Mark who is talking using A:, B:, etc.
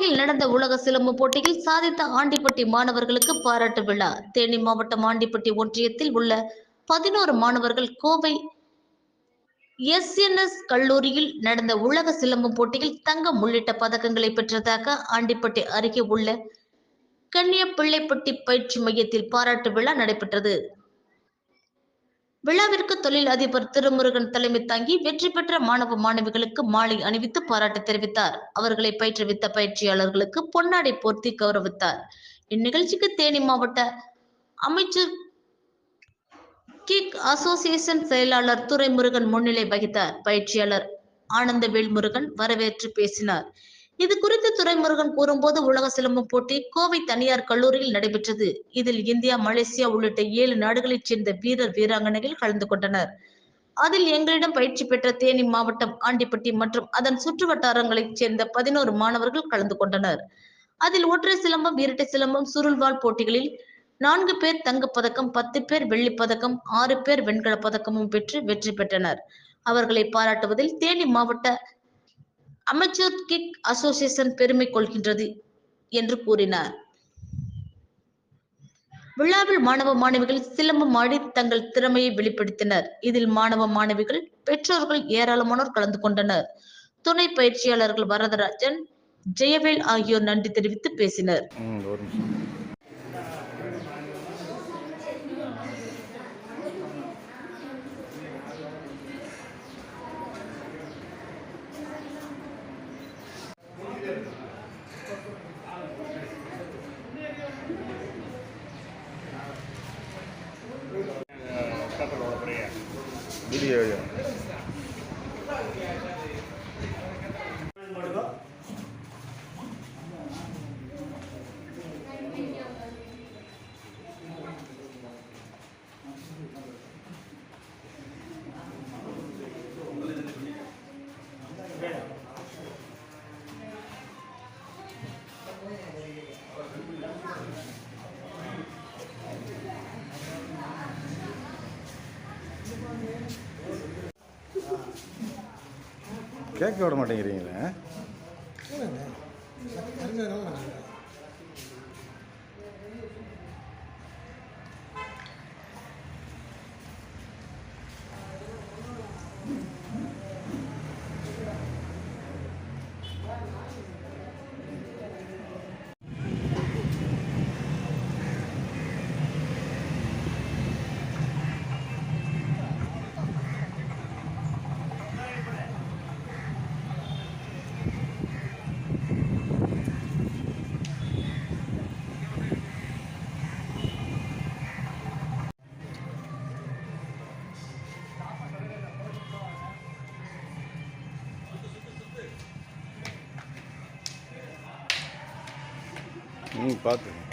A: கோவையில் நடந்த உலக சிலம்பு போட்டியில் சாதித்த ஆண்டிப்பட்டி மாணவர்களுக்கு பாராட்டு விழா. தேனி மாவட்டம் ஆண்டிப்பட்டி ஒன்றியத்தில் உள்ள 11 மாணவர்கள் கோவை எஸ்.என்.எஸ். கல்லூரியில் நடந்த உலக சிலம்பம் போட்டியில் தங்கம் உள்ளிட்ட பதக்கங்களை பெற்றதாக ஆண்டிப்பட்டி அருகே உள்ள கன்னியப்பிள்ளைப்பட்டி பயிற்சி மையத்தில் பாராட்டு விழா நடைபெற்றது. விழாவிற்கு தொழில் அதிபர் திருமுருகன் தலைமை தாங்கி வெற்றி பெற்ற மாணவ மாணவிகளுக்கு மாலை அணிவித்து பாராட்டு தெரிவித்தார். அவர்களை பயிற்றுவித்த பயிற்சியாளர்களுக்கு பொன்னாடை போர்த்தி கௌரவித்தார். இந்நிகழ்ச்சிக்கு தேனி மாவட்ட அமைச்சர் கிக் அசோசியேஷன் செயலாளர் துரைமுருகன் முன்னிலை வகித்தார். பயிற்சியாளர் ஆனந்தவேல் முருகன் வரவேற்று பேசினார். இது குறித்து துரைமுருகன் கூறும்போது, உலக சிலம்பம் போட்டி கோவை தனியார் கல்லூரியில் நடைபெற்றது. இதில் இந்தியா, மலேசியா உள்ளிட்ட 7 நாடுகளைச் சேர்ந்த வீரர் வீராங்கனைகள் கலந்து கொண்டனர். அதில் எங்களிடம் பயிற்சி பெற்ற தேனி மாவட்டம் ஆண்டிப்பட்டி மற்றும் அதன் சுற்று வட்டாரங்களைச் சேர்ந்த 11 மாணவர்கள் கலந்து கொண்டனர். அதில் ஒற்றை சிலம்பம், இரட்டை சிலம்பம், சுருள்வாள் போட்டிகளில் 4 பேர் தங்கப்பதக்கம், 10 பேர் வெள்ளிப்பதக்கம், 6 பேர் வெண்கலப் பதக்கமும் பெற்று வெற்றி பெற்றனர். அவர்களை பாராட்டுவதில் தேனி மாவட்ட அமைச்சர் கிக் அசோசியேஷன் பெருமை கொள்கின்றது என்று கூறினார். விழாவில் மாணவ மாணவிகள் சிலம்பம் ஆடி தங்கள் திறமையை வெளிப்படுத்தினர். இதில் மாணவ மாணவிகள், பெற்றோர்கள் ஏராளமானோர் கலந்து கொண்டனர். துணை பயிற்சியாளர்கள் வரதராஜன், ஜெயவேல் ஆகியோர் நன்றி தெரிவித்து பேசினர்.
B: Video. கேட்க விட மாட்டேங்கிறீங்களே. பார்த்து